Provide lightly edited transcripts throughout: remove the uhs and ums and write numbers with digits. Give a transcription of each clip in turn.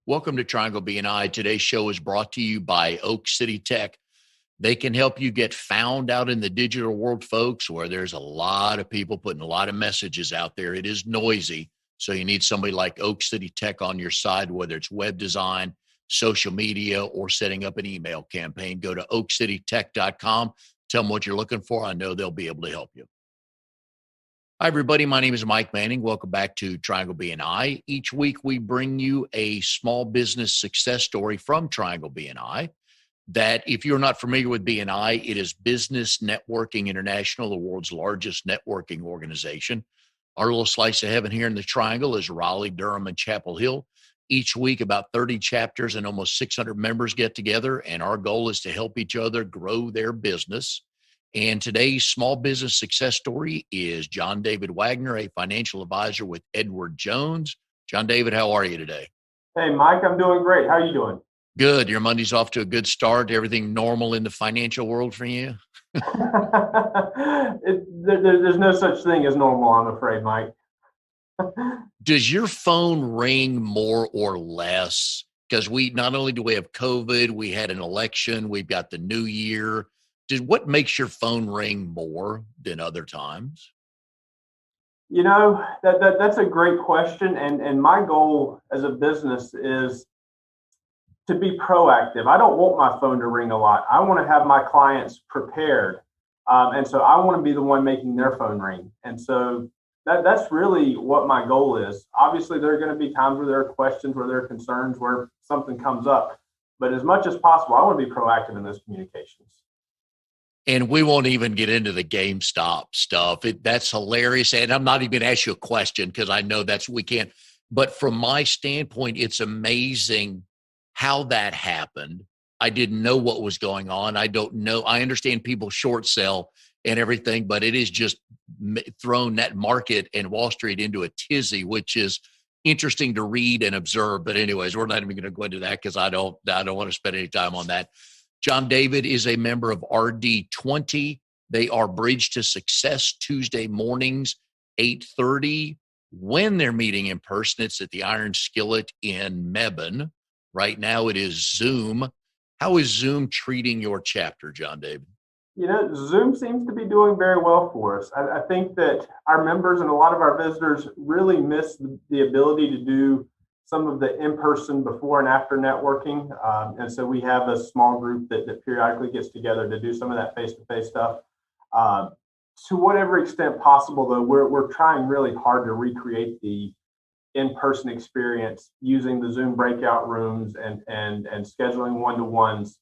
Welcome to Triangle BNI. Today's show is brought to you by Oak City Tech. They can help you get found out in the digital world, folks, where there's a lot of people putting a lot of messages out there. It is noisy. So you need somebody like Oak City Tech on your side, whether it's web design, social media, or setting up an email campaign. Go to oakcitytech.com. Tell them what you're looking for. I know they'll be able to help you. Hi, everybody. My name is Mike Manning. Welcome back to Triangle BNI. Each week, we bring you a small business success story from Triangle BNI. That if you're not familiar with BNI, it is Business Networking International, the world's largest networking organization. Our little slice of heaven here in the Triangle is Raleigh, Durham, and Chapel Hill. Each week, about 30 chapters and almost 600 members get together, and our goal is to help each other grow their business. And today's small business success story is John David Wagner, a financial advisor with Edward Jones. John David, how are you today? Hey, Mike, I'm doing great. How are you doing? Good. Your Monday's off to a good start. Everything normal in the financial world for you? There's no such thing as normal, I'm afraid, Mike. Does your phone ring more or less? Because not only do we have COVID, we had an election, we've got the new year. What makes your phone ring more than other times? You know, that's a great question. And my goal as a business is to be proactive. I don't want my phone to ring a lot. I want to have my clients prepared. And so I want to be the one making their phone ring. And so that's really what my goal is. Obviously, there are going to be times where there are questions, where there are concerns, where something comes up. But as much as possible, I want to be proactive in those communications. And we won't even get into the GameStop stuff. That's hilarious. And I'm not even going to ask you a question because I know we can't. But from my standpoint, it's amazing how that happened. I didn't know what was going on. I don't know. I understand people short sell and everything, but it is just thrown that market and Wall Street into a tizzy, which is interesting to read and observe. But anyways, we're not even going to go into that because I don't want to spend any time on that. John David is a member of RD20. They are Bridge to Success Tuesday mornings, 8:30. When they're meeting in person, it's at the Iron Skillet in Mebane. Right now it is Zoom. How is Zoom treating your chapter, John David? You know, Zoom seems to be doing very well for us. I think that our members and a lot of our visitors really miss the ability to do some of the in-person before and after networking. And so we have a small group that periodically gets together to do some of that face-to-face stuff. To whatever extent possible, though, we're trying really hard to recreate the in-person experience using the Zoom breakout rooms and scheduling one-to-ones.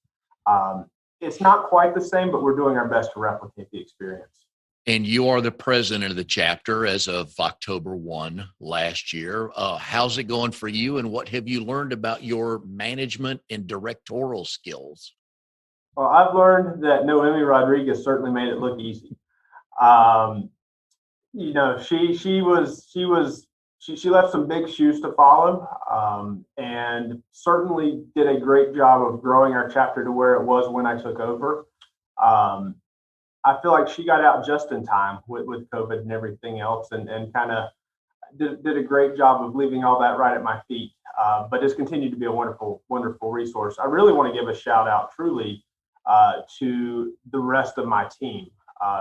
It's not quite the same, but we're doing our best to replicate the experience. And you are the president of the chapter as of October 1 last year. How's it going for you, and what have you learned about your management and directorial skills? Well, I've learned that Noemi Rodriguez certainly made it look easy. You know, she left some big shoes to follow, and certainly did a great job of growing our chapter to where it was when I took over. I feel like she got out just in time with COVID and everything else, and kind of did a great job of leaving all that right at my feet. But it's continued to be a wonderful, wonderful resource. I really want to give a shout out truly to the rest of my team,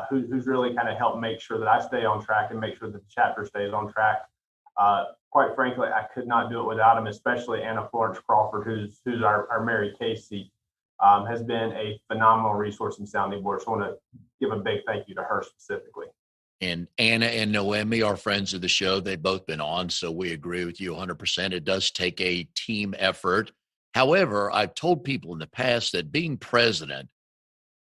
who's really kind of helped make sure that I stay on track and make sure that the chapter stays on track. Quite frankly, I could not do it without him, especially Anna Florence Crawford, who's our Mary Kay seat, has been a phenomenal resource and sounding board. So I want to give a big thank you to her specifically. And Anna and Noemi are friends of the show. They've both been on, so we agree with you 100%. It does take a team effort. However, I've told people in the past that being president,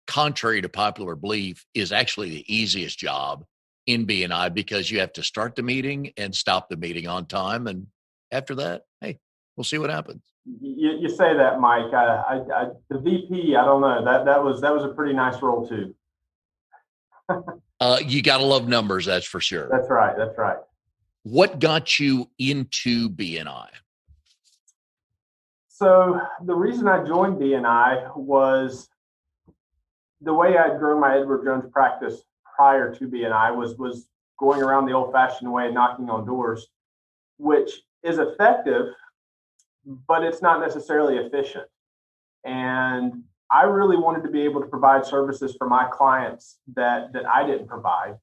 contrary to popular belief, is actually the easiest job in BNI because you have to start the meeting and stop the meeting on time. And after that, hey, we'll see what happens. You say that, Mike. The VP, I don't know. That was a pretty nice role too. You got to love numbers, that's for sure. That's right. That's right. What got you into BNI? So the reason I joined BNI was the way I'd grown my Edward Jones practice prior to BNI was going around the old-fashioned way, knocking on doors, which is effective, but it's not necessarily efficient. And I really wanted to be able to provide services for my clients that I didn't provide.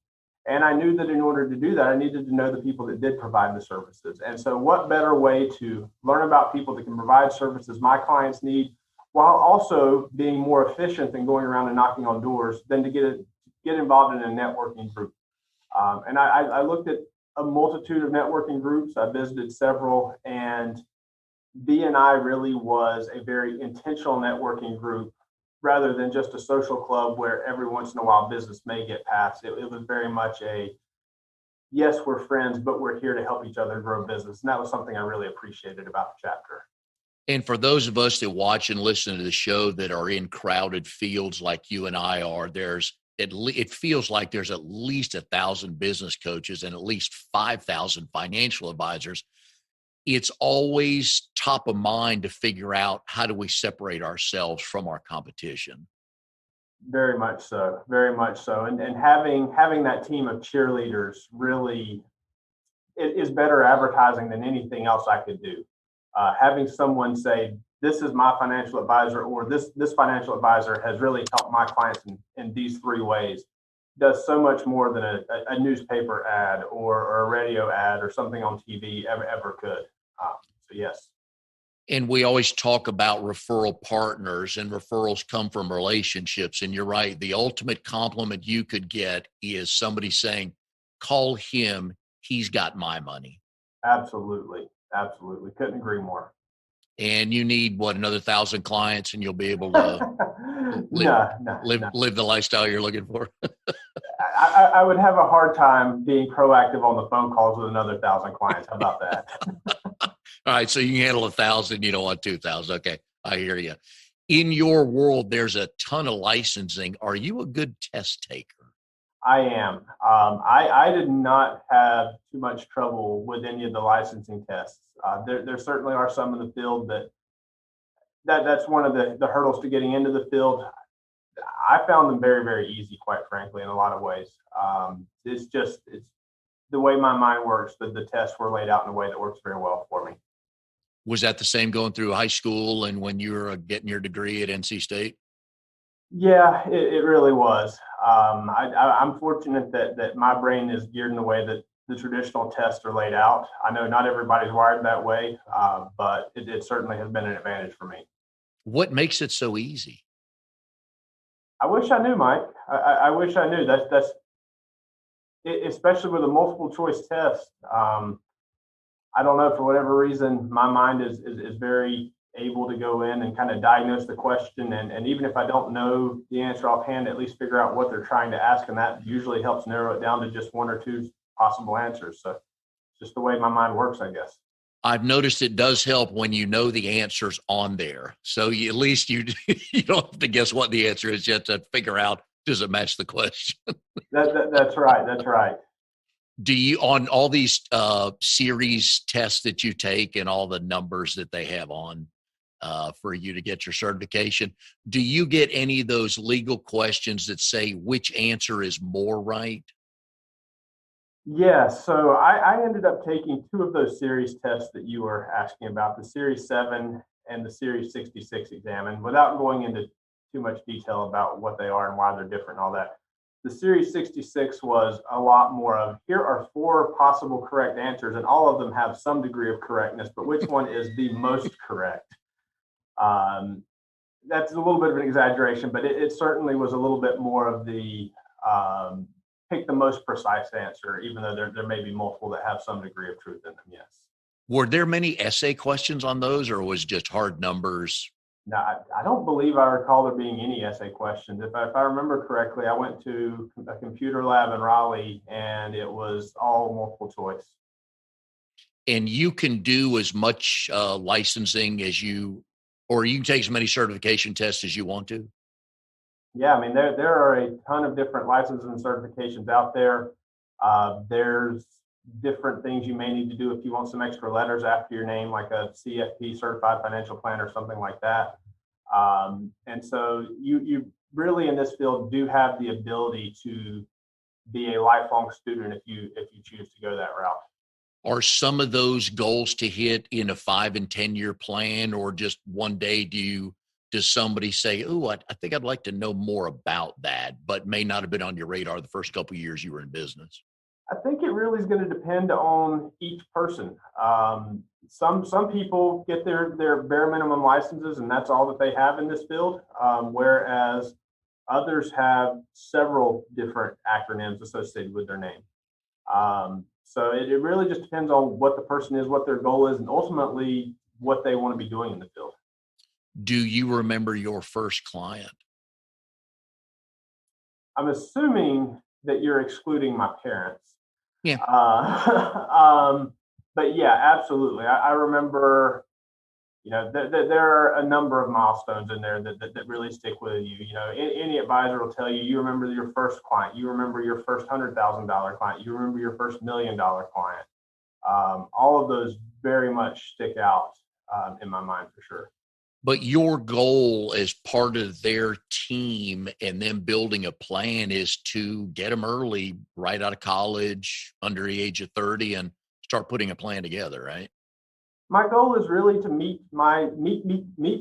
And I knew that in order to do that, I needed to know the people that did provide the services. And so what better way to learn about people that can provide services my clients need while also being more efficient than going around and knocking on doors than to get involved in a networking group. And I looked at a multitude of networking groups. I visited several, and BNI really was a very intentional networking group rather than just a social club where every once in a while business may get passed. It was very much a, yes, we're friends, but we're here to help each other grow business. And that was something I really appreciated about the chapter. And for those of us that watch and listen to the show that are in crowded fields like you and I are, it feels like there's at least 1,000 business coaches and at least 5,000 financial advisors. It's always top of mind to figure out, how do we separate ourselves from our competition? Very much so. Very much so. And having that team of cheerleaders really is better advertising than anything else I could do. Having someone say, this is my financial advisor, or this financial advisor has really helped my clients in these 3 ways, does so much more than a newspaper ad or a radio ad or something on TV ever could. So yes. And we always talk about referral partners, and referrals come from relationships. And you're right. The ultimate compliment you could get is somebody saying, call him, he's got my money. Absolutely. Absolutely. Couldn't agree more. And you need another 1,000 clients, and you'll be able to live the lifestyle you're looking for. I would have a hard time being proactive on the phone calls with another 1,000 clients. How about that? All right. So you can handle 1,000. You don't want 2,000. Okay. I hear you. In your world, there's a ton of licensing. Are you a good test taker? I am. I did not have too much trouble with any of the licensing tests. There certainly are some in the field that's one of the hurdles to getting into the field. I found them very, very easy, quite frankly, in a lot of ways. It's the way my mind works. The tests were laid out in a way that works very well for me. Was that the same going through high school and when you were getting your degree at NC State? Yeah, it really was. I'm fortunate that my brain is geared in the way that the traditional tests are laid out. I know not everybody's wired that way, but it certainly has been an advantage for me. What makes it so easy? I wish I knew, Mike. I wish I knew. That's especially with a multiple choice test. I don't know, for whatever reason, my mind is very able to go in and kind of diagnose the question. And even if I don't know the answer offhand, at least figure out what they're trying to ask. And that usually helps narrow it down to just 1 or 2 possible answers. So just the way my mind works, I guess. I've noticed it does help when you know the answers on there. So at least you don't have to guess what the answer is yet to figure out, does it match the question? That's right. That's right. Do you, on all these series tests that you take and all the numbers that they have on for you to get your certification, do you get any of those legal questions that say which answer is more right? Yeah, so I ended up taking 2 of those series tests that you were asking about, the Series 7 and the Series 66 exam. And without going into too much detail about what they are and why they're different and all that, the Series 66 was a lot more of, here are 4 possible correct answers, and all of them have some degree of correctness, but which one is the most correct? That's a little bit of an exaggeration, but it certainly was a little bit more of the pick the most precise answer, even though there may be multiple that have some degree of truth in them, yes. Were there many essay questions on those, or was just hard numbers? No, I don't believe I recall there being any essay questions. If I remember correctly, I went to a computer lab in Raleigh, and it was all multiple choice. And you can do as much licensing as or you can take as many certification tests as you want to? Yeah, I mean, there are a ton of different licenses and certifications out there. There's different things you may need to do if you want some extra letters after your name, like a CFP, Certified Financial Planner, or something like that. And so you really in this field do have the ability to be a lifelong student if you choose to go that route. Are some of those goals to hit in a 5 and 10-year plan, or just one day does somebody say, oh, I think I'd like to know more about that, but may not have been on your radar the first couple of years you were in business? I think it really is going to depend on each person. Some people get their bare minimum licenses, and that's all that they have in this field, whereas others have several different acronyms associated with their name. So it really just depends on what the person is, what their goal is, and ultimately what they want to be doing in the field. Do you remember your first client? I'm assuming that you're excluding my parents. Yeah. But yeah, absolutely. I remember, there are a number of milestones in there that really stick with you. Any advisor will tell you, you remember your first client, you remember your first $100,000 client, you remember your first $1 million client. All of those very much stick out in my mind for sure. But your goal as part of their team and them building a plan is to get them early, right out of college, under the age of 30, and start putting a plan together, right? My goal is really to meet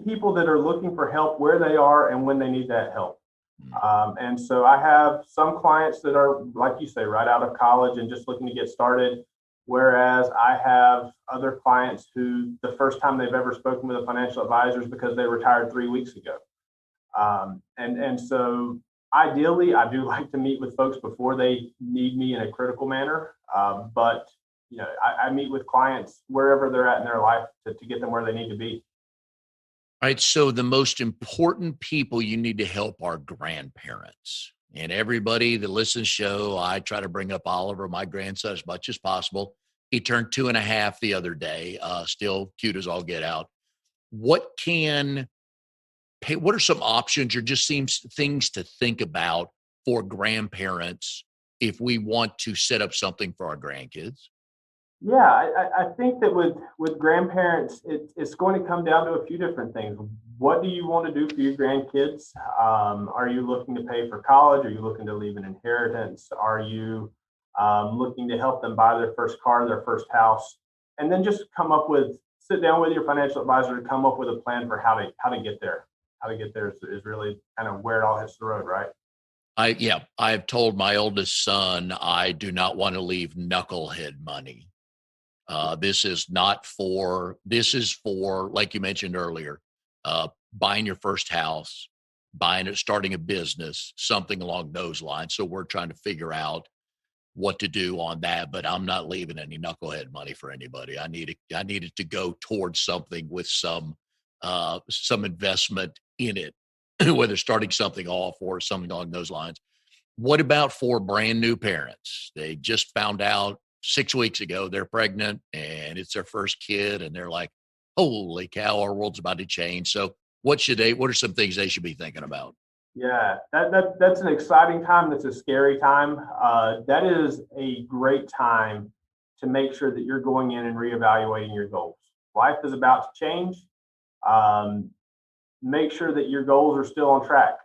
people that are looking for help where they are and when they need that help. And so I have some clients that are, like you say, right out of college and just looking to get started. Whereas I have other clients who the first time they've ever spoken with a financial advisor is because they retired 3 weeks ago. And so ideally, I do like to meet with folks before they need me in a critical manner. But I meet with clients wherever they're at in their life to get them where they need to be. All right. So the most important people you need to help are grandparents. And everybody that listens to the show, I try to bring up Oliver, my grandson, as much as possible. He turned 2.5 the other day, still cute as all get out. What are some options or just seems things to think about for grandparents if we want to set up something for our grandkids? Yeah, I think that with grandparents, it's going to come down to a few different things. What do you want to do for your grandkids? Are you looking to pay for college? Are you looking to leave an inheritance? Are you looking to help them buy their first car, their first house? And then just sit down with your financial advisor to come up with a plan for how to get there. How to get there is really kind of where it all hits the road, right? I've told my oldest son I do not want to leave knucklehead money. This is for, like you mentioned earlier, buying your first house, starting a business, something along those lines. So we're trying to figure out what to do on that, but I'm not leaving any knucklehead money for anybody. I need it to go towards something with some investment in it, whether starting something off or something along those lines. What about for brand new parents? They just found out 6 weeks ago they're pregnant and it's their first kid, and they're like, holy cow, our world's about to change. So what are some things they should be thinking about? Yeah, that's an exciting time. That's a scary time. That is a great time to make sure that you're going in and reevaluating your goals. Life is about to change. Make sure that your goals are still on track.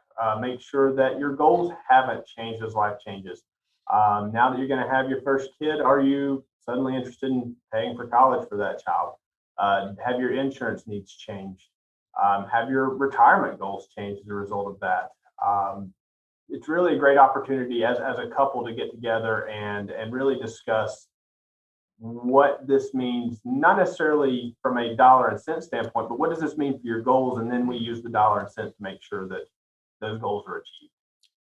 Make sure that your goals haven't changed as life changes. Now that you're going to have your first kid, are you suddenly interested in paying for college for that child? Have your insurance needs changed? Have your retirement goals changed as a result of that? It's really a great opportunity as a couple to get together and really discuss what this means, not necessarily from a dollar and cent standpoint, but what does this mean for your goals? And then we use the dollar and cent to make sure that those goals are achieved.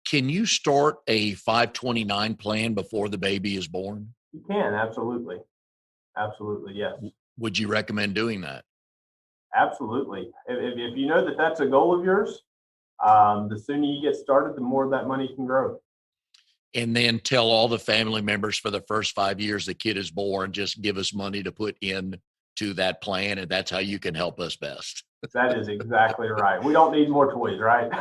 Can you start a 529 plan before the baby is born? You can, absolutely. Absolutely, yes. Would you recommend doing that? Absolutely. If you know that that's a goal of yours, the sooner you get started, the more that money can grow. And then tell all the family members for the first 5 years the kid is born, just give us money to put in to that plan, and that's how you can help us best. That is exactly right. We don't need more toys, right?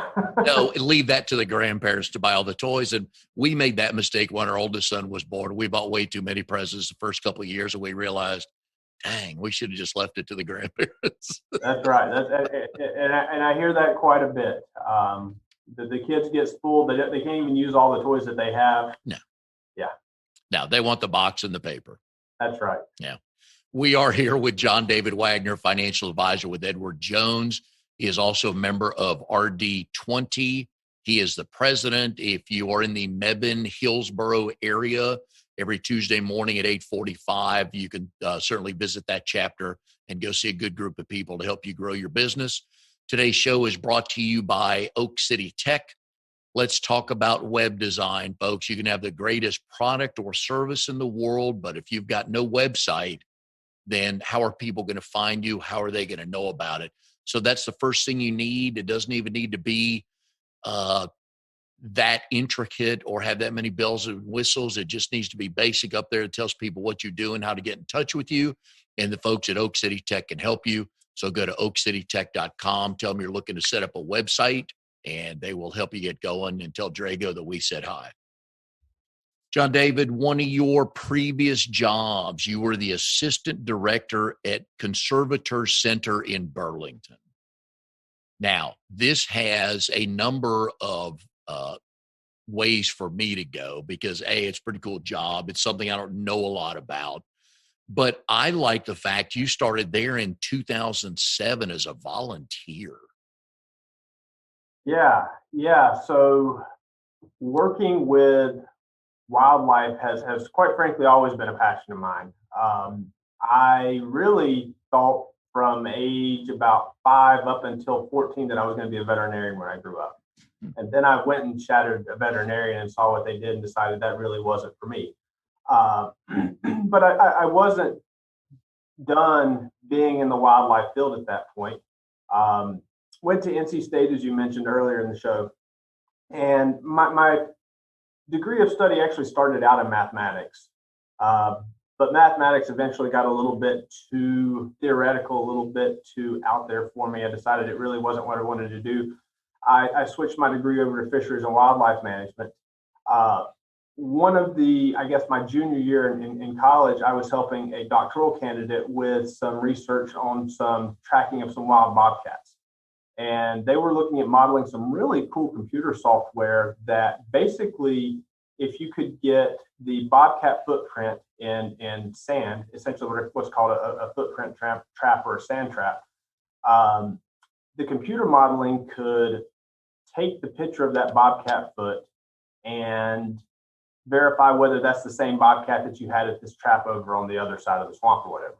No, leave that to the grandparents to buy all the toys. And we made that mistake when our oldest son was born. We bought way too many presents the first couple of years, and we realized, dang, we should have just left it to the grandparents. That's right. And I hear that quite a bit. The kids get spoiled. They can't even use all the toys that they have. No. Yeah. No, they want the box and the paper. That's right. Yeah. We are here with John David Wagner, financial advisor with Edward Jones. He is also a member of RD20. He is the president. If you are in the Mebane, Hillsboro area, every Tuesday morning at 8:45, you can certainly visit that chapter and go see a good group of people to help you grow your business. Today's show is brought to you by Oak City Tech. Let's talk about web design, folks. You can have the greatest product or service in the world, but if you've got no website, then how are people going to find you? How are they going to know about it? So that's the first thing you need. It doesn't even need to be that intricate or have that many bells and whistles. It just needs to be basic up there. It tells people what you do and how to get in touch with you. And the folks at Oak City Tech can help you. So go to oakcitytech.com. Tell them you're looking to set up a website, and they will help you get going, and tell Drago that we said hi. John David, one of your previous jobs, you were the assistant director at Conservator Center in Burlington. Now, this has a number of ways for me to go because, A, it's a pretty cool job. It's something I don't know a lot about. But I like the fact you started there in 2007 as a volunteer. Yeah. So working with wildlife has quite frankly always been a passion of mine. I really thought from age about 5 up until 14 that I was going to be a veterinarian when I grew up. And then I went and shadowed a veterinarian and saw what they did and decided that really wasn't for me. But I wasn't done being in the wildlife field at that point. Went to NC State, as you mentioned earlier in the show. And my degree of study actually started out in mathematics. But mathematics eventually got a little bit too theoretical, a little bit too out there for me. I decided it really wasn't what I wanted to do. I switched my degree over to fisheries and wildlife management. My junior year in college, I was helping a doctoral candidate with some research on some tracking of some wild bobcats. And they were looking at modeling some really cool computer software that basically, if you could get the bobcat footprint in sand, essentially what's called a footprint trap or a sand trap, the computer modeling could take the picture of that bobcat foot and verify whether that's the same bobcat that you had at this trap over on the other side of the swamp or whatever.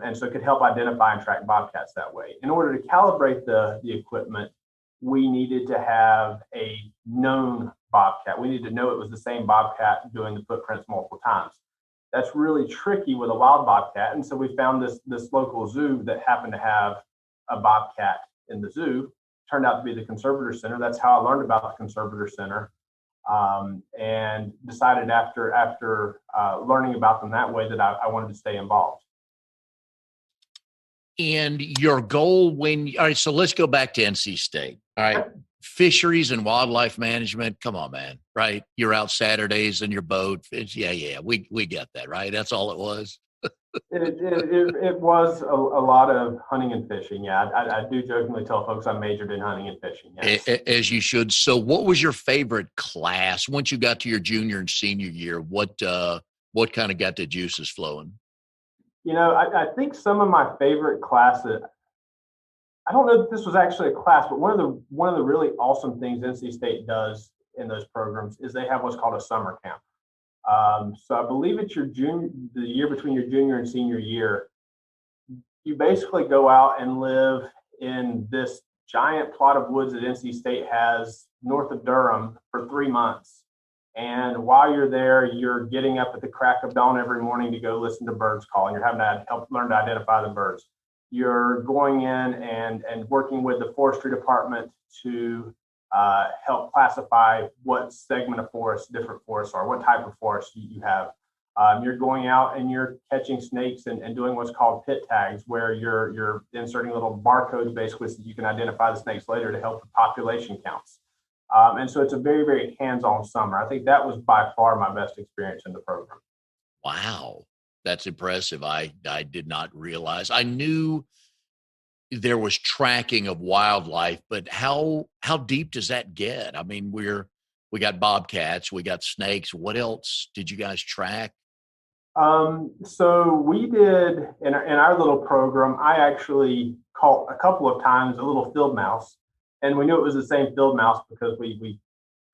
And so it could help identify and track bobcats that way. In order to calibrate the equipment, we needed to have a known bobcat. We needed to know it was the same bobcat doing the footprints multiple times. That's really tricky with a wild bobcat. And so we found this local zoo that happened to have a bobcat in the zoo. Turned out to be the Conservator Center. That's how I learned about the Conservator Center. And decided after learning about them that way that I wanted to stay involved. And your goal all right, so let's go back to NC State. All right. Fisheries and wildlife management. Come on, man. Right. You're out Saturdays in your boat. Yeah. We get that, right? That's all it was. It was a lot of hunting and fishing. Yeah. I do jokingly tell folks I majored in hunting and fishing. Yes. As you should. So what was your favorite class once you got to your junior and senior year? What kind of got the juices flowing? I think some of my favorite classes, I don't know if this was actually a class, but one of the really awesome things NC State does in those programs is they have what's called a summer camp. So I believe it's the year between your junior and senior year, you basically go out and live in this giant plot of woods that NC State has north of Durham for 3 months. And while you're there, you're getting up at the crack of dawn every morning to go listen to birds calling. You're having to help learn to identify the birds. You're going in and working with the forestry department to help classify what segment of forest different forests are, what type of forest you have. You're going out and you're catching snakes and doing what's called pit tags, where you're inserting little barcodes basically so you can identify the snakes later to help with population counts. And so it's a very, very hands-on summer. I think that was by far my best experience in the program. Wow. That's impressive. I did not realize. I knew there was tracking of wildlife, but how deep does that get? I mean, we got bobcats, we got snakes. What else did you guys track? So we did in our little program, I actually caught a couple of times a little field mouse, and we knew it was the same field mouse because we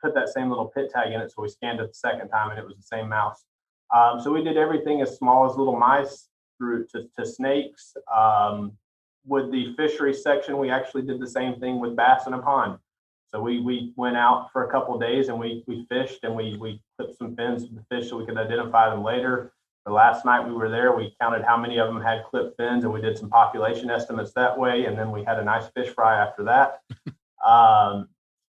put that same little pit tag in it. So we scanned it the second time and it was the same mouse. So we did everything as small as little mice through to snakes. With the fishery section, we actually did the same thing with bass in a pond. So we went out for a couple of days and we fished and we clipped some fins to the fish so we could identify them later. The last night we were there, we counted how many of them had clipped fins and we did some population estimates that way. And then we had a nice fish fry after that.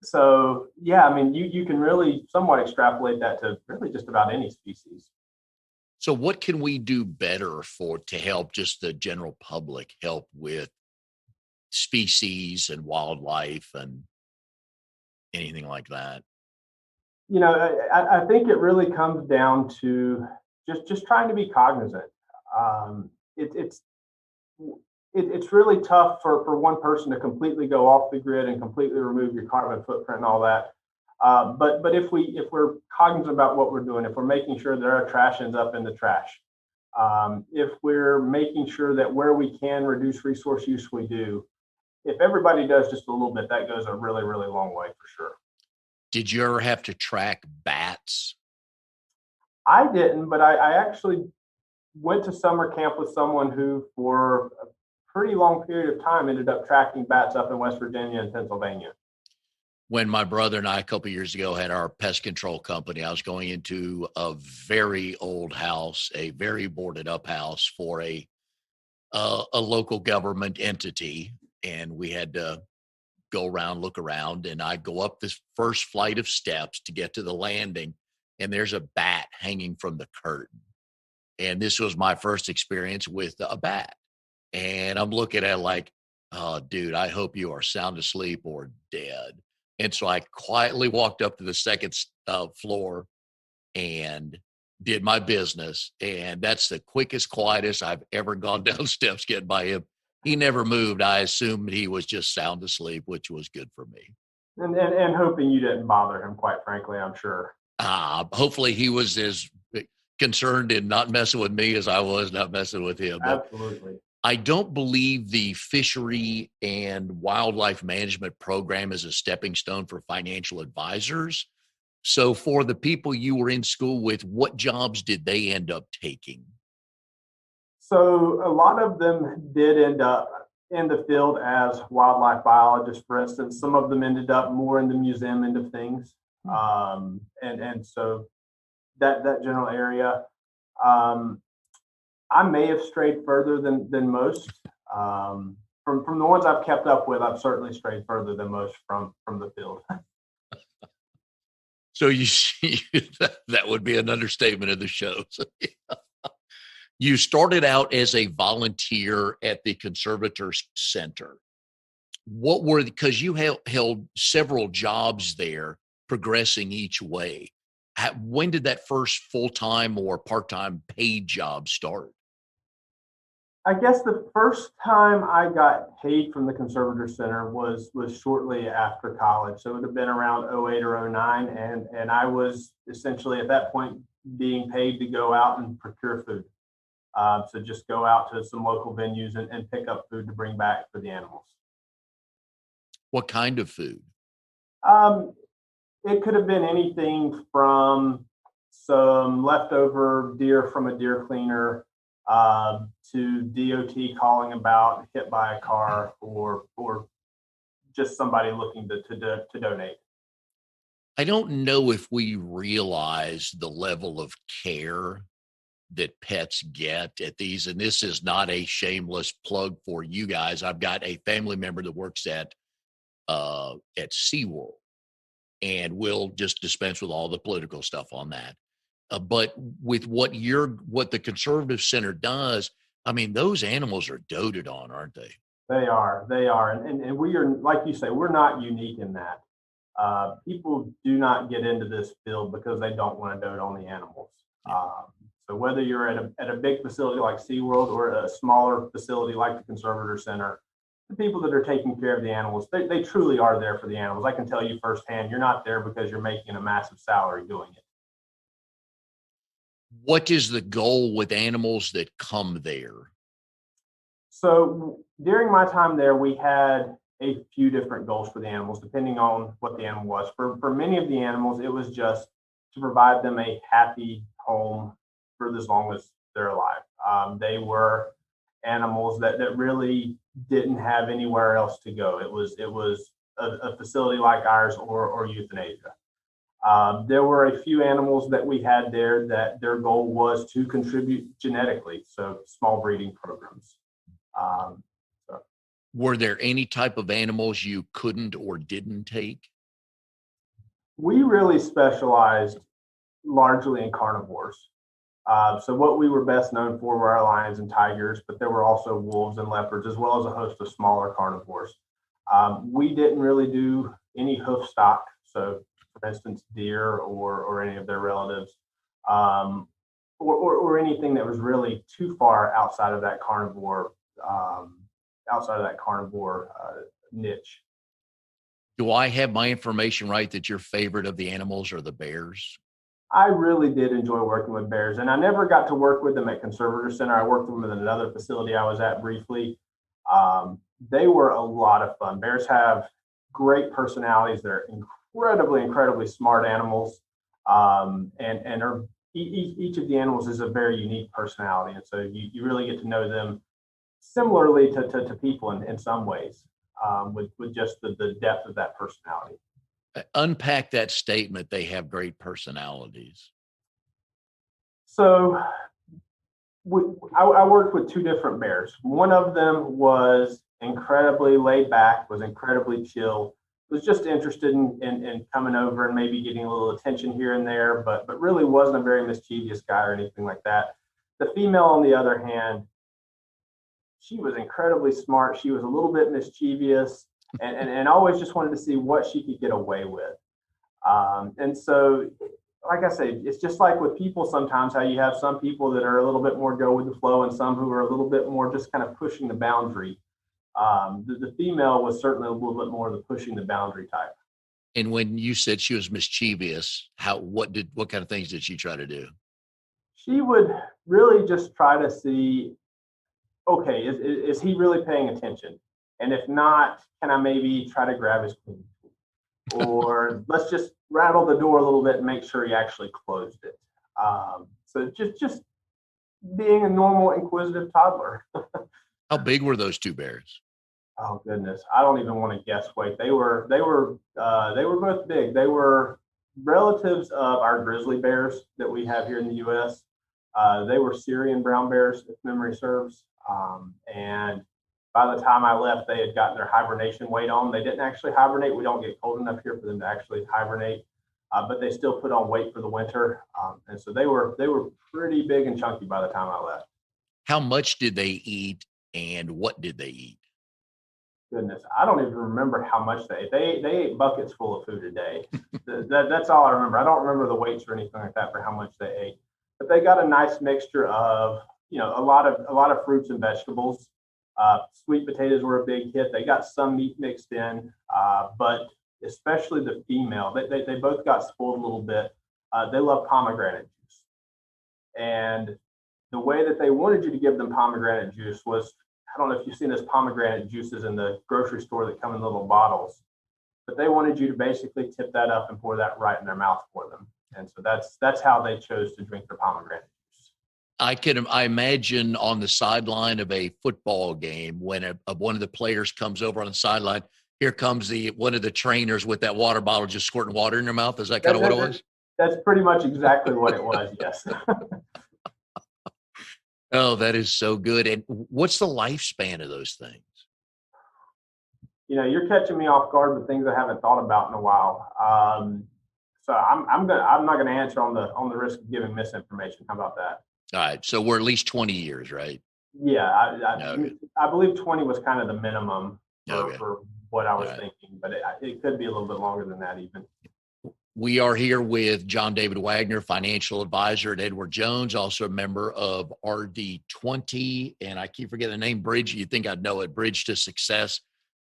So yeah, I mean, you can really somewhat extrapolate that to really just about any species. So what can we do better to help just the general public help with species and wildlife and anything like that? You know, I think it really comes down to just trying to be cognizant. Um, it, it's it's really tough for one person to completely go off the grid and completely remove your carbon footprint and all that. But if we're cognizant about what we're doing, if we're making sure that our trash ends up in the trash, if we're making sure that where we can reduce resource use, we do. If everybody does just a little bit, that goes a really, really long way for sure. Did you ever have to track bats? I didn't, but I actually went to summer camp with someone who, for a pretty long period of time, ended up tracking bats up in West Virginia and Pennsylvania. When my brother and I a couple of years ago had our pest control company, I was going into a very old house, a very boarded up house for a local government entity, and we had to go around, look around, and I go up this first flight of steps to get to the landing, and there's a bat hanging from the curtain. And this was my first experience with a bat. And I'm looking at it like, oh, dude, I hope you are sound asleep or dead. And so I quietly walked up to the second floor and did my business. And that's the quickest, quietest I've ever gone down steps getting by him. He never moved. I assumed he was just sound asleep, which was good for me. And hoping you didn't bother him, quite frankly, I'm sure. Hopefully he was as concerned in not messing with me as I was not messing with him. But absolutely. I don't believe the fishery and wildlife management program is a stepping stone for financial advisors. So for the people you were in school with, what jobs did they end up taking? So a lot of them did end up in the field as wildlife biologists, for instance. Some of them ended up more in the museum end of things. And so that general area. I may have strayed further than most. From the ones I've kept up with, I've certainly strayed further than most from the field. So that would be an understatement of the show. So, yeah. You started out as a volunteer at the Conservators Center. What were, because you held several jobs there, progressing each way. When did that first full-time or part-time paid job start? I guess the first time I got paid from the Conservator Center was shortly after college. So it would have been around '08 or '09. And I was essentially at that point being paid to go out and procure food. So just go out to some local venues and pick up food to bring back for the animals. What kind of food? It could have been anything from some leftover deer from a deer cleaner to DOT calling about hit by a car or just somebody looking to donate. I don't know if we realize the level of care that pets get at these, and this is not a shameless plug for you guys. I've got a family member that works at SeaWorld, and we'll just dispense with all the political stuff on that. But with what the Conservative Center does, I mean, those animals are doted on, aren't they? They are, and we are, like you say, we're not unique in that. People do not get into this field because they don't want to dote on the animals. So whether you're at a big facility like SeaWorld or a smaller facility like the Conservator Center, the people that are taking care of the animals, they truly are there for the animals. I can tell you firsthand, you're not there because you're making a massive salary doing it. What is the goal with animals that come there? So during my time there, we had a few different goals for the animals, depending on what the animal was. For many of the animals, it was just to provide them a happy home for as long as they're alive. They were animals that really didn't have anywhere else to go. It was a facility like ours or euthanasia. There were a few animals that we had there that their goal was to contribute genetically, so small breeding programs. Um, so Were there any type of animals you couldn't or didn't take? we really specialized largely in carnivores. So what we were best known for were our lions and tigers, but there were also wolves and leopards, as well as a host of smaller carnivores. We didn't really do any hoof stock, so for instance, deer or any of their relatives, um, or anything that was really too far um, outside of that carnivore niche. Do I have my information right that your favorite of the animals are the bears? I really did enjoy working with bears, and I never got to work with them at Conservator Center. I worked with them at another facility I was at briefly. They were a lot of fun. Bears have great personalities. They're incredibly smart animals, and are each of the animals is a very unique personality, and so you really get to know them similarly to people in some ways, with just the depth of that personality. Unpack that statement. They have great personalities. So I worked with two different bears. One of them was incredibly laid back, was incredibly chill, was just interested in coming over and maybe getting a little attention here and there, but really wasn't a very mischievous guy or anything like that. The female, on the other hand, she was incredibly smart. She was a little bit mischievous and always just wanted to see what she could get away with. And so, like I say, it's just like with people sometimes, how you have some people that are a little bit more go with the flow and some who are a little bit more just kind of pushing the boundary. The female was certainly a little bit more of the pushing the boundary type. And when you said she was mischievous, what kind of things did she try to do? She would really just try to see, okay, is he really paying attention? And if not, can I maybe try to grab his clean? Or let's just rattle the door a little bit and make sure he actually closed it. So just being a normal inquisitive toddler. How big were those two bears? Oh goodness, I don't even want to guess weight. They were both big. They were relatives of our grizzly bears that we have here in the U.S. They were Syrian brown bears, if memory serves. And by the time I left, they had gotten their hibernation weight on. They didn't actually hibernate. We don't get cold enough here for them to actually hibernate, but they still put on weight for the winter. And so they were pretty big and chunky by the time I left. How much did they eat and what did they eat? Goodness, I don't even remember how much they ate. They ate buckets full of food a day. That's all I remember. I don't remember the weights or anything like that for how much they ate. But they got a nice mixture of, a lot of fruits and vegetables. Sweet potatoes were a big hit. They got some meat mixed in, but especially the female, they both got spoiled a little bit. They love pomegranate juice. And the way that they wanted you to give them pomegranate juice was, I don't know if you've seen those pomegranate juices in the grocery store that come in little bottles, but they wanted you to basically tip that up and pour that right in their mouth for them. And so that's how they chose to drink their pomegranate juice. I imagine on the sideline of a football game when one of the players comes over on the sideline, here comes one of the trainers with that water bottle just squirting water in their mouth. Is that kind of what it was? That's pretty much exactly what it was. Yes. Oh, that is so good. And what's the lifespan of those things? You're catching me off guard with things I haven't thought about in a while. So I'm not gonna answer on the risk of giving misinformation. How about that? All right. So we're at least 20 years, right? Yeah, Okay. I believe 20 was kind of the minimum Okay. for what I was All right. thinking, but it could be a little bit longer than that even. We are here with John David Wagner, financial advisor at Edward Jones, also a member of RD20. And I keep forgetting the name, Bridge. You think I'd know it, Bridge to Success.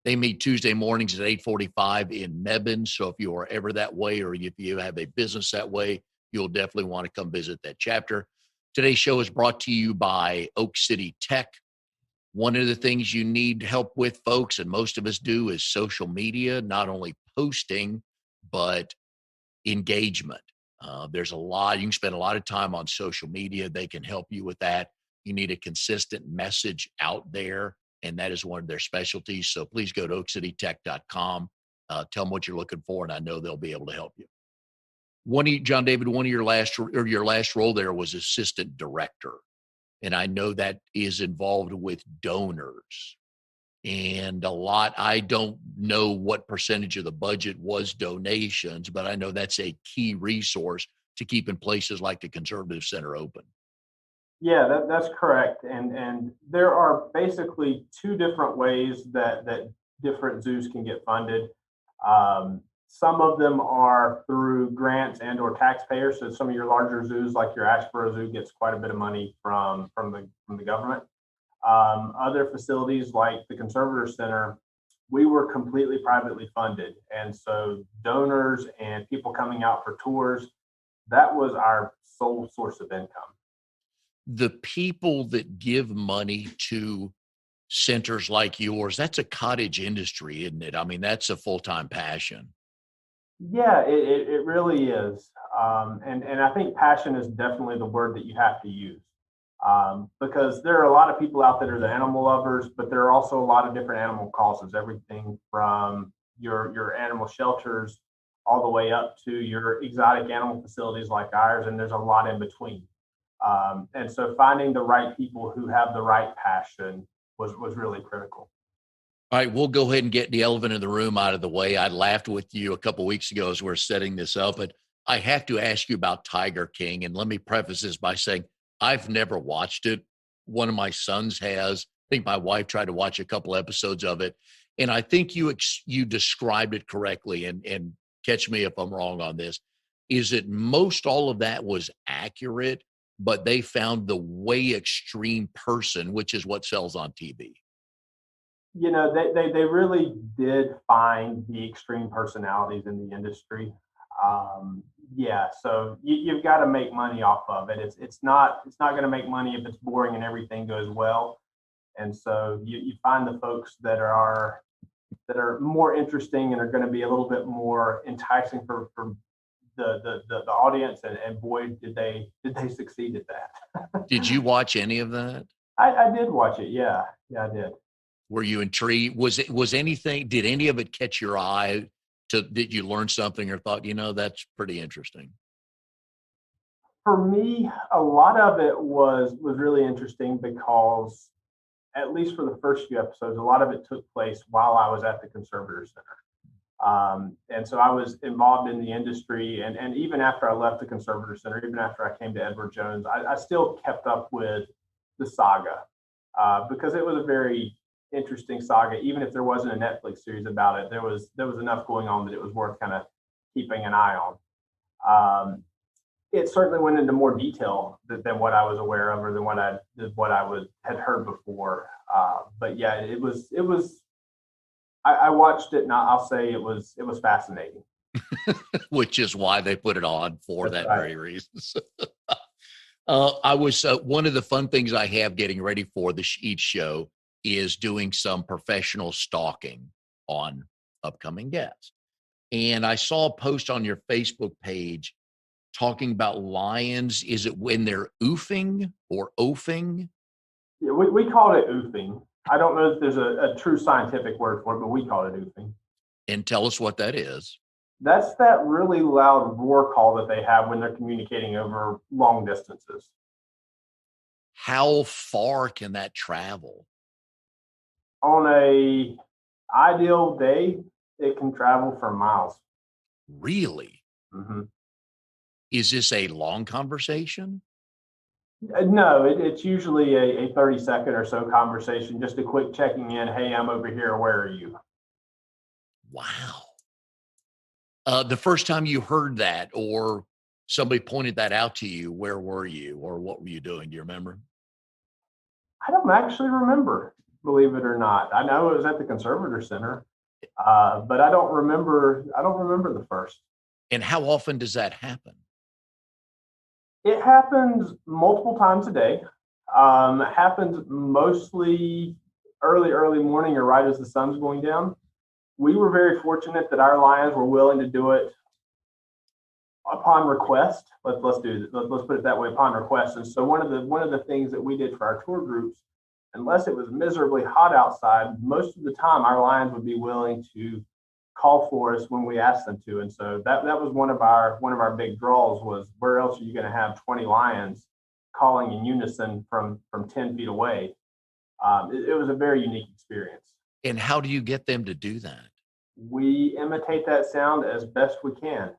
They meet Tuesday mornings at 8:45 in Mebane. So if you are ever that way, or if you have a business that way, you'll definitely want to come visit that chapter. Today's show is brought to you by Oak City Tech. One of the things you need help with, folks, and most of us do, is social media, not only posting, but engagement. There's a lot, you can spend a lot of time on social media. They can help you with that. You need a consistent message out there, and that is one of their specialties. So please go to oakcitytech.com. Tell them what you're looking for, and I know they'll be able to help you. John David, one of your last role there was assistant director. And I know that is involved with donors. And I don't know what percentage of the budget was donations, but I know that's a key resource to keeping places like the Conservative Center open. Yeah, that's correct. And there are basically two different ways that different zoos can get funded. Some of them are through grants and or taxpayers. So some of your larger zoos, like your Asheboro Zoo, gets quite a bit of money from the government. Other facilities like the Conservator Center, we were completely privately funded. And so donors and people coming out for tours, that was our sole source of income. The people that give money to centers like yours, that's a cottage industry, isn't it? I mean, that's a full-time passion. Yeah, it really is. And I think passion is definitely the word that you have to use. Because there are a lot of people out there that are the animal lovers, but there are also a lot of different animal causes, everything from your animal shelters all the way up to your exotic animal facilities like ours, and there's a lot in between. And so finding the right people who have the right passion was really critical. All right, we'll go ahead and get the elephant in the room out of the way. I laughed with you a couple of weeks ago as we're setting this up, but I have to ask you about Tiger King. And let me preface this by saying I've never watched it. One of my sons has. I think my wife tried to watch a couple episodes of it. And I think you described it correctly, and catch me if I'm wrong on this. Is it most all of that was accurate, but they found the way extreme person, which is what sells on TV? You know, they really did find the extreme personalities in the industry. Yeah, so you've got to make money off of it. It's not going to make money if it's boring and everything goes well. And so you find the folks that are more interesting and are going to be a little bit more enticing for the audience. And boy, did they succeed at that. Did you watch any of that? I did watch it. Yeah, I did. Were you intrigued? Did any of it catch your eye? Did you learn something or thought, that's pretty interesting? For me, a lot of it was really interesting because, at least for the first few episodes, a lot of it took place while I was at the Conservator Center. And so I was involved in the industry. And even after I left the Conservator Center, even after I came to Edward Jones, I still kept up with the saga because it was a very interesting saga. Even if there wasn't a Netflix series about it, there was enough going on that it was worth kind of keeping an eye on. It certainly went into more detail than what I was aware of, or than what I had heard before. But yeah, it was. I watched it, and I'll say it was fascinating. Which is why they put it on for That's that right. very reason. I was one of the fun things I have getting ready for each show is doing some professional stalking on upcoming guests. And I saw a post on your Facebook page talking about lions. Is it when they're oofing or oafing? Yeah, we called it oofing. I don't know if there's a true scientific word for it, but we call it oofing. And tell us what that is. That's that really loud roar call that they have when they're communicating over long distances. How far can that travel? On a ideal day, it can travel for miles. Really? Mm-hmm. Is this a long conversation? No, it's usually a 30-second or so conversation, just a quick checking in. Hey, I'm over here. Where are you? Wow. The first time you heard that, or somebody pointed that out to you, where were you, or what were you doing? Do you remember? I don't actually remember, believe it or not. I know it was at the Conservator Center, but I don't remember the first. And how often does that happen? It happens multiple times a day. It happens mostly early morning or right as the sun's going down. We were very fortunate that our lions were willing to do it upon request. Let's put it that way, upon request. And so one of the things that we did for our tour groups, unless it was miserably hot outside, most of the time our lions would be willing to call for us when we asked them to. And so that was one of our big draws was, where else are you going to have 20 lions calling in unison from 10 feet away? It was a very unique experience. And how do you get them to do that? We imitate that sound as best we can.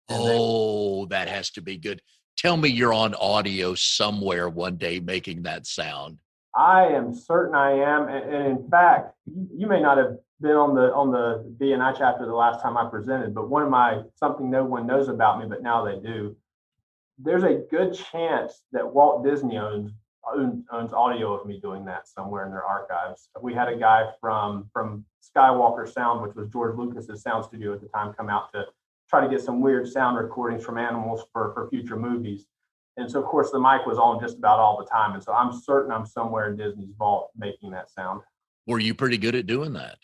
Oh, that has to be good. Tell me you're on audio somewhere one day making that sound. I am certain I am. And in fact, you may not have been on the BNI chapter the last time I presented, but something no one knows about me, but now they do. There's a good chance that Walt Disney owns audio of me doing that somewhere in their archives. We had a guy from Skywalker Sound, which was George Lucas's sound studio at the time, come out to try to get some weird sound recordings from animals for future movies. And so, of course, the mic was on just about all the time. And so I'm certain I'm somewhere in Disney's vault making that sound. Were you pretty good at doing that?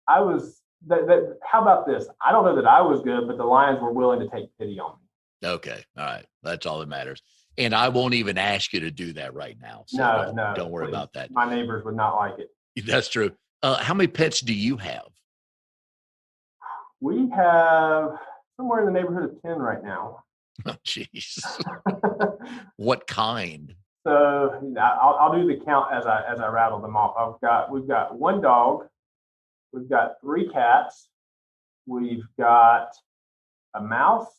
I was. How about this? I don't know that I was good, but the lions were willing to take pity on me. Okay. All right. That's all that matters. And I won't even ask you to do that right now. So don't worry about that. My neighbors would not like it. That's true. How many pets do you have? We have somewhere in the neighborhood of 10 right now. Oh, jeez. What kind? So I'll do the count as I rattle them off. We've got one dog, we've got 3 cats, we've got a mouse,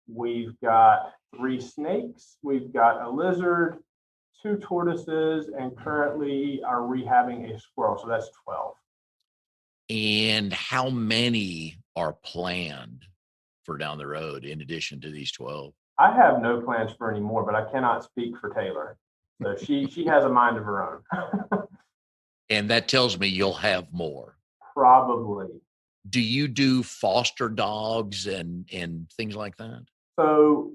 we've got 3 snakes, we've got a lizard, 2 tortoises, and currently are rehabbing a squirrel. So that's 12. And how many are planned for down the road in addition to these 12? I have no plans for any more, but I cannot speak for Taylor. So she has a mind of her own. And that tells me you'll have more. Probably. Do you do foster dogs and things like that? So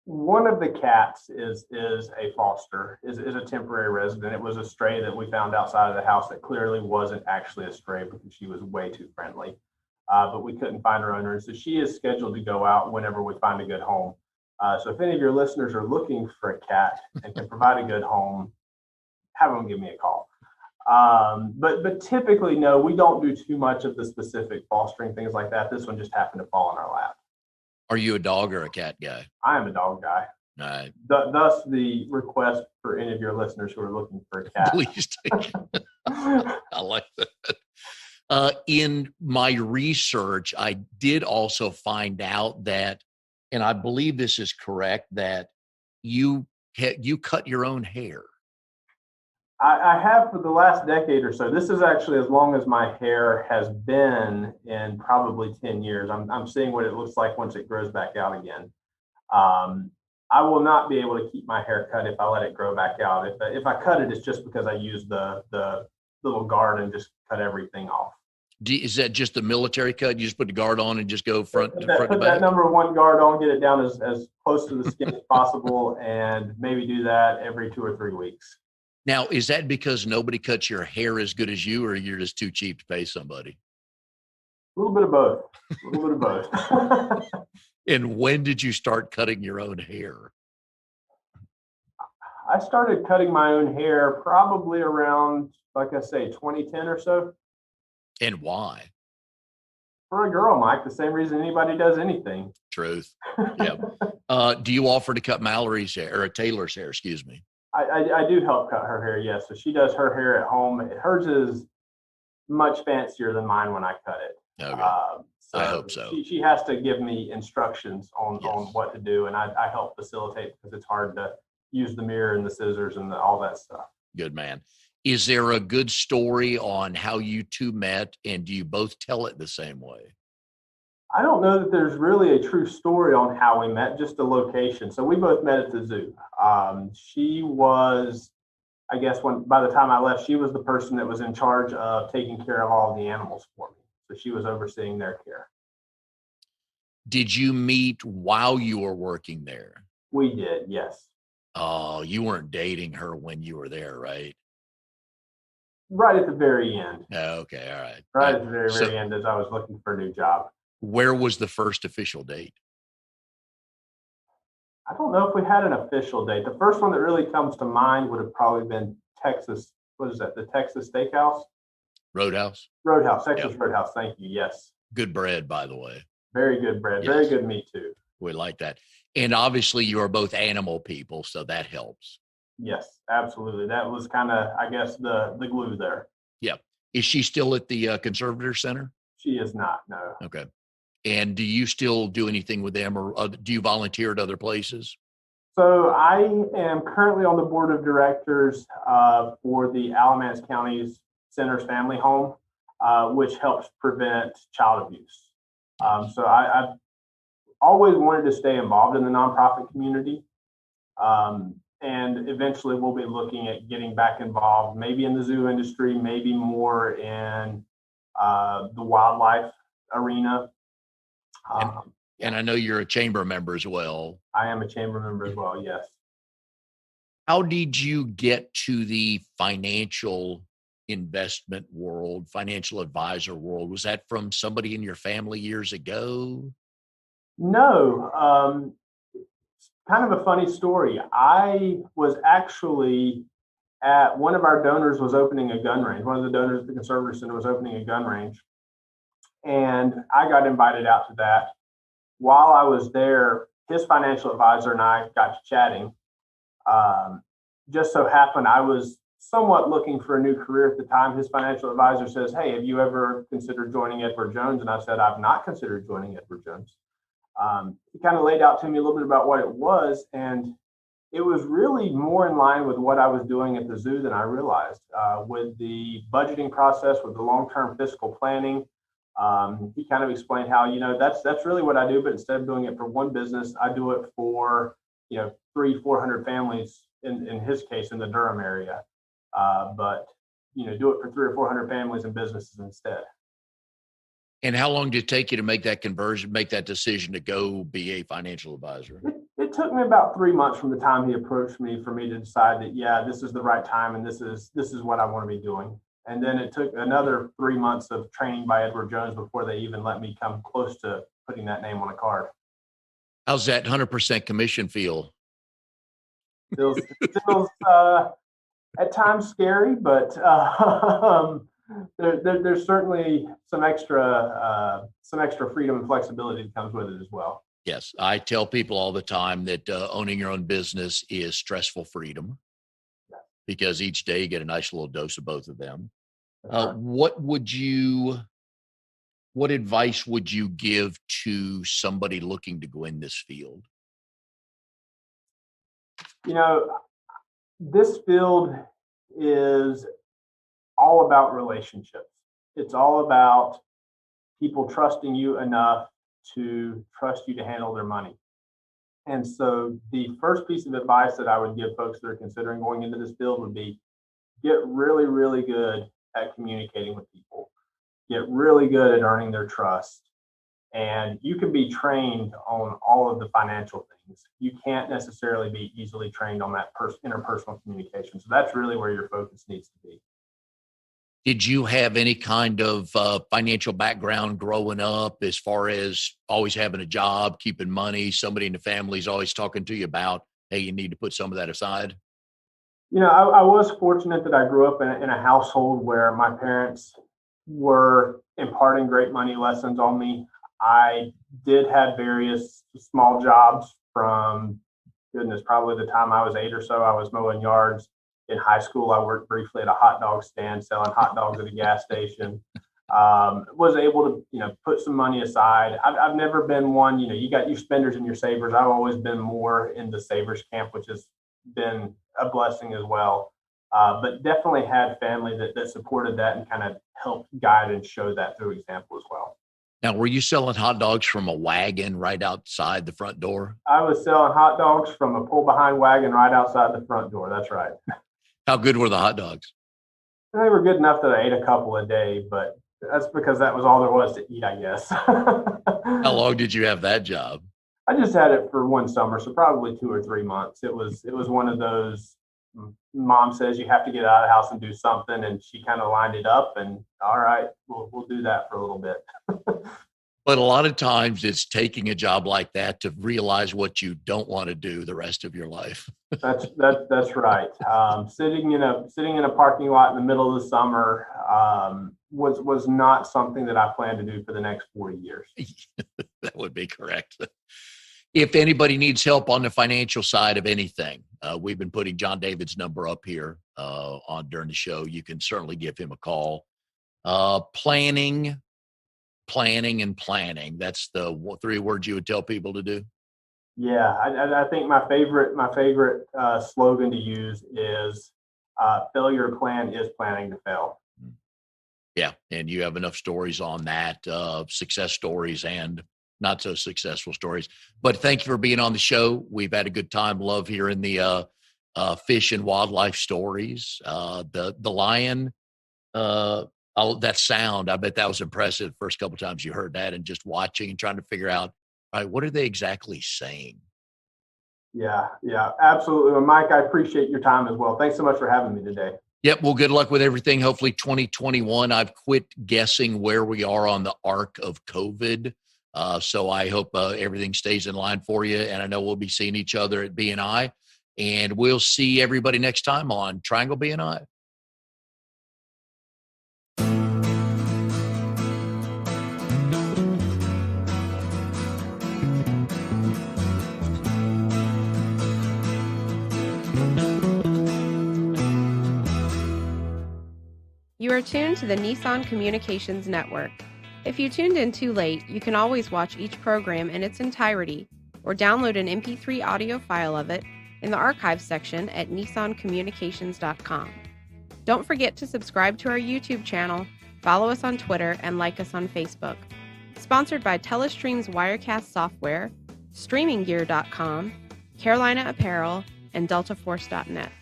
one of the cats is a foster, is a temporary resident. It was a stray that we found outside of the house that clearly wasn't actually a stray because she was way too friendly. But we couldn't find her owner. So she is scheduled to go out whenever we find a good home. So if any of your listeners are looking for a cat and can provide a good home, have them give me a call. But typically, no, we don't do too much of the specific fostering, things like that. This one just happened to fall in our lap. Are you a dog or a cat guy? I am a dog guy. All right. Thus the request for any of your listeners who are looking for a cat. Please take it. I like that. In my research, I did also find out that, and I believe this is correct, that you cut your own hair. I have for the last decade or so. This is actually as long as my hair has been in probably 10 years. I'm seeing what it looks like once it grows back out again. I will not be able to keep my hair cut if I let it grow back out. If I cut it, it's just because I use the little guard and just cut everything off. Is that just the military cut? You just put the guard on and just go front to Put back? that number 1 guard on, get it down as close to the skin as possible, and maybe do that every 2 or 3 weeks. Now, is that because nobody cuts your hair as good as you, or you're just too cheap to pay somebody? A little bit of both. And when did you start cutting your own hair? I started cutting my own hair probably around, like I say, 2010 or so. And why? For a girl, Mike, the same reason anybody does anything. Truth. Yeah. Do you offer to cut Mallory's hair, or Taylor's hair, excuse me? I do help cut her hair, yes. So she does her hair at home. Hers is much fancier than mine when I cut it. Okay. So I hope so. She has to give me instructions on Yes. what to do, and I help facilitate because it's hard to use the mirror and the scissors and all that stuff. Good man. Is there a good story on how you two met, and do you both tell it the same way? I don't know that there's really a true story on how we met, just a location. So we both met at the zoo. She was, I guess, by the time I left, she was the person that was in charge of taking care of all of the animals for me. So she was overseeing their care. Did you meet while you were working there? We did, yes. Oh, you weren't dating her when you were there, right? Right at the very end. Oh, okay, all right. All Right right. at the very, So very end as I was looking for a new job. where was the first official date? I don't know if we had an official date. The first one that really comes to mind would have probably been Texas. What is that? The Texas Steakhouse? Roadhouse? Roadhouse, Yep. Texas Roadhouse. Thank you. Yes. Good bread, by the way. Very good bread. Very Yes, good meat too. we like that. And obviously, you are both animal people, so that helps. Yes, absolutely. That was kind of, I guess, the glue there. Yeah. Is she still at the Conservator Center? She is not. No. Okay. And do you still do anything with them, or do you volunteer at other places? So I am currently on the board of directors for the Alamance County's Center's Family Home, which helps prevent child abuse. So I've always wanted to stay involved in the nonprofit community. And eventually we'll be looking at getting back involved, maybe in the zoo industry, maybe more in the wildlife arena. And I know you're a chamber member as well. I am a chamber member as well, yes. How did you get to the financial investment world, financial advisor world? Was that from somebody in your family years ago? No, kind of a funny story. I was actually at one of our donors was opening a gun range. One of the donors at the Conservator Center was opening a gun range. And I got invited out to that. While I was there, his financial advisor and I got to chatting. Just so happened I was somewhat looking for a new career at the time. His financial advisor says, "Hey, have you ever considered joining Edward Jones?" And I said, "I've not considered joining Edward Jones." He kind of laid out to me a little bit about what it was, and it was really more in line with what I was doing at the zoo than I realized. With the budgeting process, with the long-term fiscal planning, he kind of explained how, that's really what I do, but instead of doing it for one business, I do it for 300-400 families in his case in the Durham area, but do it for 300-400 families and businesses instead. And how long did it take you to make that conversion, make that decision to go be a financial advisor? It took me about 3 months from the time he approached me for me to decide that, yeah, this is the right time and this is what I want to be doing. And then it took another 3 months of training by Edward Jones before they even let me come close to putting that name on a card. How's that 100% commission feel? Feels at times scary, but there's certainly some extra freedom and flexibility that comes with it as well. Yes, I tell people all the time that owning your own business is stressful freedom, because each day you get a nice little dose of both of them. What advice would you give to somebody looking to go in this field? This field is all about relationships. It's all about people trusting you enough to trust you to handle their money. And so the first piece of advice that I would give folks that are considering going into this field would be get really, really good at communicating with people. Get really good at earning their trust. And you can be trained on all of the financial things. You can't necessarily be easily trained on that interpersonal communication. So that's really where your focus needs to be. Did you have any kind of financial background growing up, as far as always having a job, keeping money, somebody in the family is always talking to you about, hey, you need to put some of that aside? I was fortunate that I grew up in a household where my parents were imparting great money lessons on me. I did have various small jobs from, goodness, probably the time I was 8 or so. I was mowing yards. In high school, I worked briefly at a hot dog stand selling hot dogs at a gas station. Was able to, put some money aside. I've never been one, you got your spenders and your savers. I've always been more in the savers camp, which has been a blessing as well. But definitely had family that supported that and kind of helped guide and show that through example as well. Now, were you selling hot dogs from a wagon right outside the front door? I was selling hot dogs from a pull-behind wagon right outside the front door. That's right. How good were the hot dogs? They were good enough that I ate a couple a day, but That's because that was all there was to eat, I guess. How long did you have that job? I just had it for one summer, so probably 2 or 3 months. It was one of those, mom says you have to get out of the house and do something, and she kind of lined it up, and all right, we'll do that for a little bit. But a lot of times it's taking a job like that to realize what you don't want to do the rest of your life. That's right. Sitting in a parking lot in the middle of the summer was not something that I plan to do for the next 40 years. That would be correct. If anybody needs help on the financial side of anything, we've been putting John David's number up here on during the show. You can certainly give him a call. Planning. That's the 3 words you would tell people to do. Yeah, I think my favorite slogan to use is failure to plan is planning to fail. Yeah, and you have enough stories on that, success stories and not so successful stories. But thank you for being on the show. We've had a good time. Love hearing the fish and wildlife stories. The lion, that sound, I bet that was impressive first couple times you heard that, and just watching and trying to figure out, all right, what are they exactly saying? Yeah, absolutely. Well, Mike, I appreciate your time as well. Thanks so much for having me today. Yep. Well, good luck with everything. Hopefully 2021, I've quit guessing where we are on the arc of COVID. So I hope everything stays in line for you. And I know we'll be seeing each other at BNI, and we'll see everybody next time on Triangle BNI. You are tuned to the Nissan Communications Network. If you tuned in too late, you can always watch each program in its entirety or download an MP3 audio file of it in the archives section at nissancommunications.com. Don't forget to subscribe to our YouTube channel, follow us on Twitter, and like us on Facebook. Sponsored by Telestream's Wirecast software, StreamingGear.com, Carolina Apparel, and DeltaForce.net.